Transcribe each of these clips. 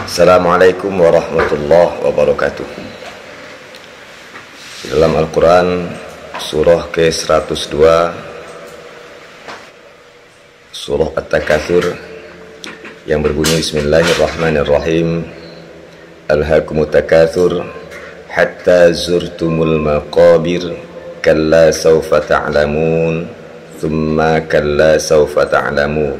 Assalamualaikum warahmatullahi wabarakatuh. Dalam Al-Quran surah ke-102, surah At-Takatsur, yang berbunyi Bismillahirrahmanirrahim. Alhaakumut takatsur hatta zurtumul maqabir kalla sawfa ta'lamun thumma kalla sawfa ta'lamun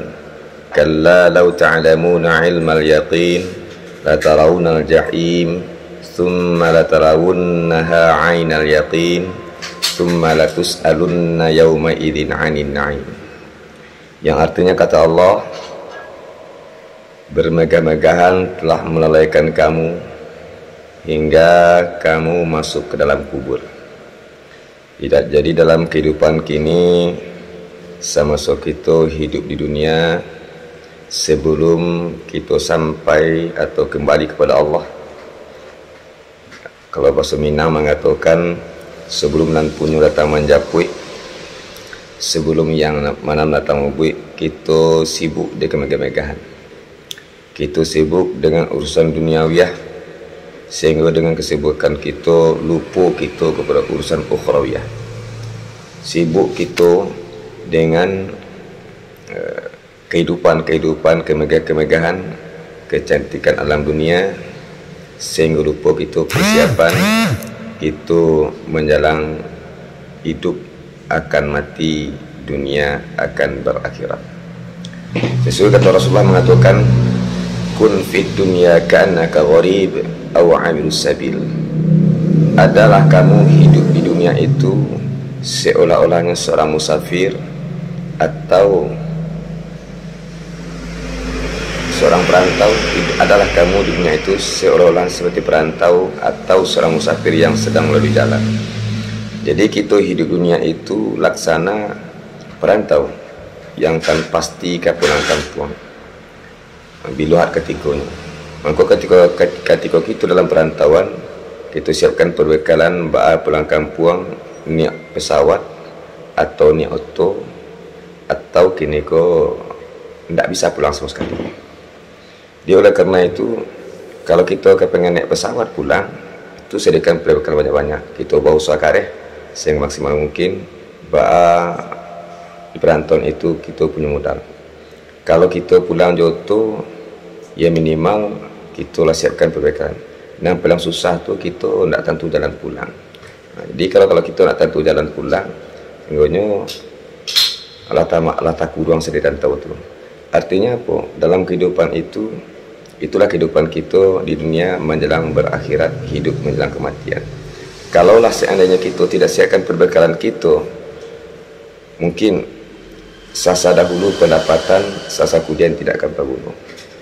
kalla law ta'lamuna ilmal yaqin latarawunnal jahim thumma latarawunnaha 'ainal yaqin thumma latus'alunna yawma idzin 'anin na'im. Yang artinya, kata Allah, bermegah-megahan telah melalaikan kamu hingga kamu masuk ke dalam kubur. Tidak jadi dalam kehidupan kini sama kita hidup di dunia sebelum kita sampai atau kembali kepada Allah. Kalau bahasa Minang mengatakan sebelum nan punyo datang menjapui, sebelum yang mana datang membuik, kita sibuk dengan megah-megahan. Kita sibuk dengan urusan duniawiyah, sehingga dengan kesibukan kita lupa kita kepada urusan ukhrawiyah. Sibuk kita dengan kehidupan, kemegahan, kecantikan alam dunia, sehingga lupa kita persiapan kita menjalang hidup akan mati, dunia akan berakhirat. Sesuai kata Rasulullah mengatakan, kun fid dunya ka'annaka gharib aw 'abirus sabil. Adalah kamu hidup di dunia itu seolah-olahnya seorang musafir atau seorang perantau. Adalah kamu di dunia itu seolah-olah seperti perantau atau seorang musafir yang sedang melalui jalan. Jadi kita hidup dunia itu laksana perantau yang kan pasti ke pulang kampung biluhat ketikanya. Maka ketika kita dalam perantauan, kita siapkan perbekalan ba'a pulang kampung, niat pesawat atau niat auto, atau kini ko tidak bisa pulang sama sekali. Dia oleh karena itu, kalau kita kepengen naik pesawat pulang, itu sediakan perbekalan banyak-banyak. Kita bawa usaha kareh sehingga maksimal mungkin ba'a di perantauan itu kita punya modal. Kalau kita pulang joto, ya minimal kita lah siapkan perbekalan. Yang paling susah tu kita nak tentu jalan pulang. Jadi kalau kita nak tentu jalan pulang, sehingga Allah takut ruang sedih dan tahu tu. Artinya apa? Dalam kehidupan itu, itulah kehidupan kita di dunia menjelang berakhirat, hidup menjelang kematian. Kalaulah seandainya kita tidak siapkan perbekalan kita, mungkin sasa dahulu pendapatan, sasa kemudian tidak akan berguna.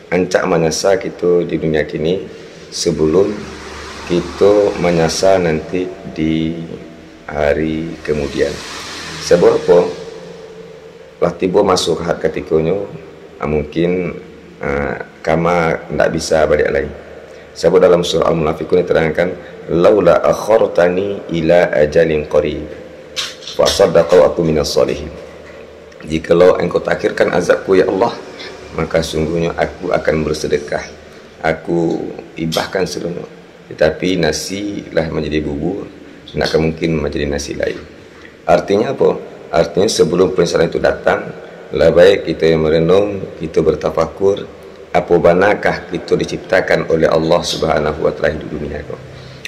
Ancak menyasa kita di dunia kini sebelum kita menyasa nanti di hari kemudian. Sebab apa? Lah tiba masuk hak ketikanya, mungkin kama tidak bisa balik lagi. Sebab dalam surah Al-Munafiqun diterangkan, laula akhartani ila ajalin qarib fa saddaqtu aku minas salihin. Jikalau engkau takhirkan azabku ya Allah, maka sungguhnya aku akan bersedekah, aku ibahkan seluruhnya. Tetapi nasi lah menjadi bubur, tidak akan mungkin menjadi nasi lain. Artinya apa? Artinya sebelum penyesalan itu datang, lebih baik kita yang merenung, kita bertafakur, apa banakah kita diciptakan oleh Allah Subhanahu wa Ta'ala hidup dunia itu?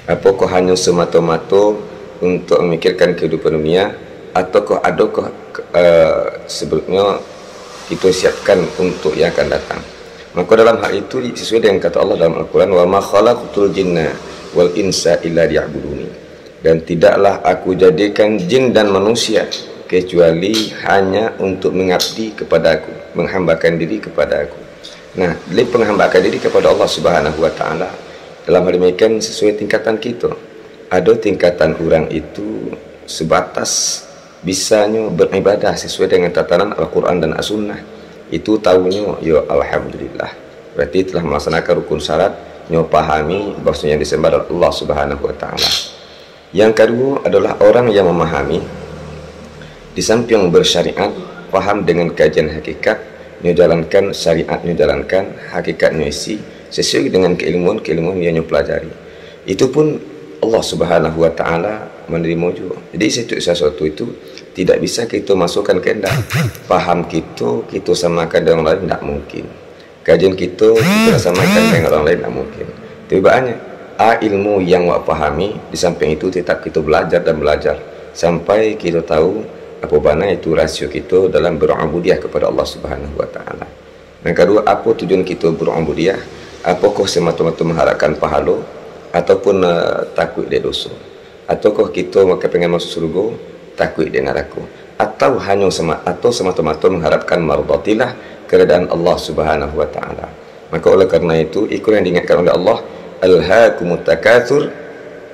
Apakah hanya semata-mata untuk memikirkan kehidupan dunia, ataukah adakah sebelumnya kita siapkan untuk yang akan datang? Maka dalam hal itu sesuai dengan kata Allah dalam Al-Quran, wa ma khalaqtul jinna wal insa illa liya'buduni. Dan tidaklah aku jadikan jin dan manusia kecuali hanya untuk mengabdi kepada aku, menghambakan diri kepada aku. Nah, dari menghambakan diri kepada Allah Subhanahu wa Ta'ala, dalam hal demikian sesuai tingkatan kita. Ada tingkatan orang itu sebatas bisanya beribadah sesuai dengan tatanan Al-Quran dan As-Sunnah. Itu tahunya, ya alhamdulillah, berarti telah melaksanakan rukun syarat, nyo pahami bahwasanya yang disembah adalah Allah Subhanahu wa Ta'ala. Yang kedua adalah orang yang memahami di samping bersyariat, paham dengan kajian hakikat, nyo jalankan syariat, nyo jalankan hakikat nyo isi sesuai dengan keilmuan yang nyo pelajari. Itu pun Allah Subhanahu wa taala menerima juga. Jadi sesuatu itu tidak bisa kita masukkan kehendak. Paham kita samakan dengan orang lain, tidak mungkin. Kajian kita samakan dengan orang lain, tidak mungkin. Tiba-tiba ilmu yang wak pahami, di samping itu tetap kita belajar dan belajar sampai kita tahu apa bana itu rasio kita dalam berubudiyah kepada Allah Subhanahu wa taala. Yang kedua, apa tujuan kita berubudiyah? Apakah semata-mata mengharapkan pahala ataupun takut dia dosa? Ataukah kita maka pengen masuk surga, takut dia neraka? Atau hanya semata-mata mengharapkan mardatillah, keredaan Allah Subhanahu wa taala? Maka oleh karena itu ikut yang diingatkan oleh Allah, alhaakumut takatsur,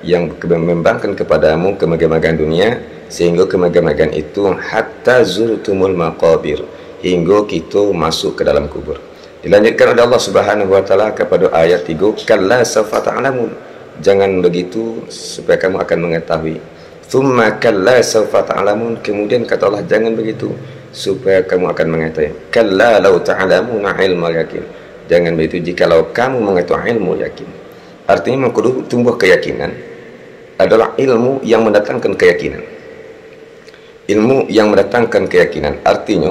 yang membangkang kepadamu kemegah-megahan dunia sehingga kemegah-megahan itu hatta zurtumul maqabir, hingga kita masuk ke dalam kubur. Dilanjutkan oleh Allah Subhanahu wa taala kepada ayat 3, kalla sawfa ta'lamun, jangan begitu supaya kamu akan mengetahui. Tsumma kalla sawfa ta'lamun, kemudian kata Allah jangan begitu supaya kamu akan mengetahui. Kalla law ta'lamuna ilmal yakin, jangan begitu jikalau kamu mengetahui ilmu yakin. Artinya mengkudu tumbuh keyakinan adalah ilmu yang mendatangkan keyakinan. Ilmu yang mendatangkan keyakinan artinya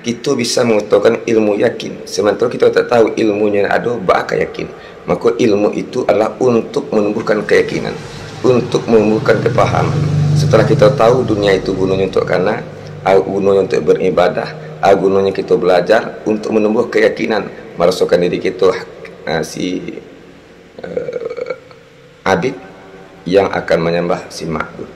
kita bisa mengetahui ilmu yakin, sementara kita tak tahu ilmunya ada, baka yakin. Maka ilmu itu adalah untuk menumbuhkan keyakinan, untuk menumbuhkan kepahaman. Setelah kita tahu dunia itu gunanya untuk karena, gunanya untuk beribadah, gunanya kita belajar untuk menumbuh keyakinan, merasakan diri kita abid yang akan menyembah si ma'bud,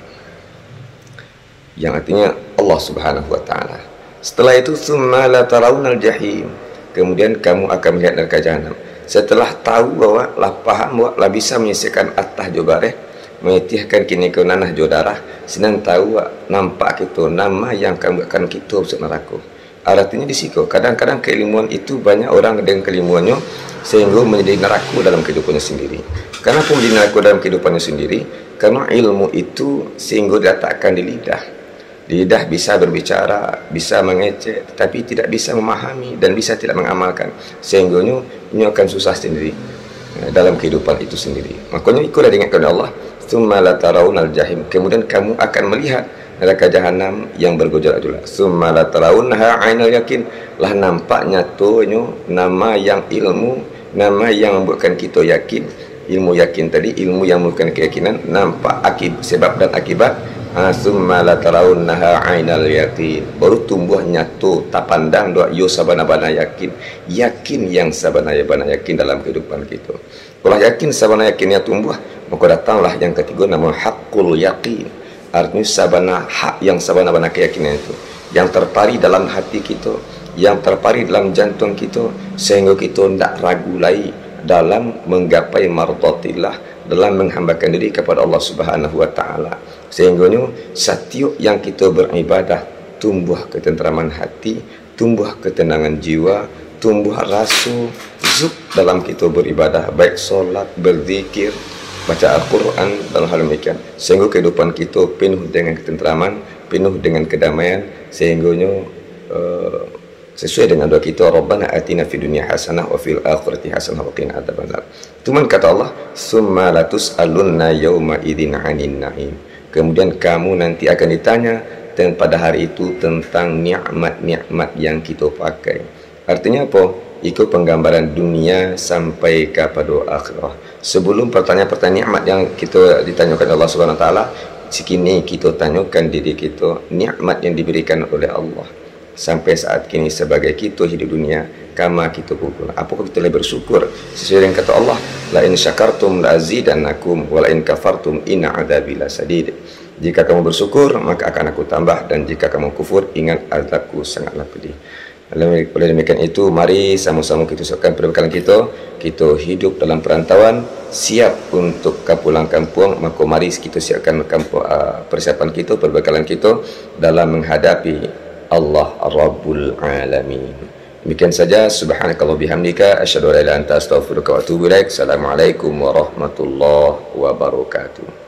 yang artinya Allah Subhanahu wa taala. Setelah itu summa la tarawunal jahim, kemudian kamu akan melihat neraka jahanam. Setelah tahu bahwa lah paham bahwa lah bisa menyelesaikan atah jobareh, mengitihkan kini ke nanah jodarah, senang tahu nampak itu nama yang kamu akan kita masuk neraka. Artinya di situ kadang-kadang keilmuan itu banyak orang dengan keilmuannya sehingga menjadi neraka dalam kehidupannya sendiri. Kenapa menjadi neraka dalam kehidupannya sendiri? Karena ilmu itu sehingga diletakkan di lidah. Di lidah bisa berbicara, bisa mengecek, tetapi tidak bisa memahami dan bisa tidak mengamalkan, sehingga ini akan susah sendiri dalam kehidupan itu sendiri. Makanya ikutlah diingatkan oleh Allah, tsumma la tarawunal jahim, kemudian kamu akan melihat neraka jahanam yang bergejolak-gejolak. Tsumma la tarawunha 'ainal yakin, lah nampak nyatanya nama yang ilmu, nama yang membuatkan kita yakin. Ilmu yakin tadi, ilmu yang membuatkan keyakinan, nampak sebab dan akibat. Tsumma la tarawunha 'ainal yakin, baru tumbuh nyatu tak pandang doa yo sabana-bana yakin, yakin yang sabana-bana yakin dalam kehidupan kita. Kalau yakin sabana yakinnya tumbuh, maka datanglah yang ketiga, nama haqqul yaqin. Artinya sabana hak, yang sabana-bana keyakinan itu yang terpari dalam hati kita, yang terpari dalam jantung kita, sehingga kita tidak ragu lagi dalam menggapai mardatillah, dalam menghambakan diri kepada Allah Subhanahu wa taala. Sehingga setiap yang kita beribadah tumbuh ketentraman hati, tumbuh ketenangan jiwa, tumbuh rasa zuk dalam kita beribadah, baik solat, berzikir, baca Al-Quran dan hal demikian, sehingga kehidupan kita penuh dengan ketentraman, penuh dengan kedamaian, sehingga sesuai dengan doa kita, Rabbana atina fid dunya hasanah wa fil akhirati hasanah wa qina adzabannar. Cuman kata Allah, summa latus'alunna yauma idzin 'anin na'im, kemudian kamu nanti akan ditanya dan pada hari itu tentang nikmat-nikmat yang kita pakai. Artinya apa? Ikut penggambaran dunia sampai kepada akhirah. Sebelum pertanyaan-pertanyaan nikmat yang kita ditanyakan Allah Subhanahu wa taala, sekini kita tanyakan diri kita nikmat yang diberikan oleh Allah sampai saat kini sebagai kita hidup dunia, kama kita pukul. Apakah kita lebih bersyukur sesuai dengan kata Allah, la in syakartum la azidannakum wa la in kafartum inna adzabi lasadid. Jika kamu bersyukur maka akan aku tambah, dan jika kamu kufur ingat azabku sangatlah pedih. Oleh demikian itu, mari sama-sama kita siapkan perbekalan kita hidup dalam perantauan, siap untuk pulang kampung. Maka mari kita siapkan persiapan kita, perbekalan kita dalam menghadapi Allah Rabbul Alamin. Demikian saja, subhanakallah bihamdika, asyhadu an la ilaha illa anta astaghfiruka wa atubu ilaik. Assalamualaikum warahmatullahi wabarakatuh.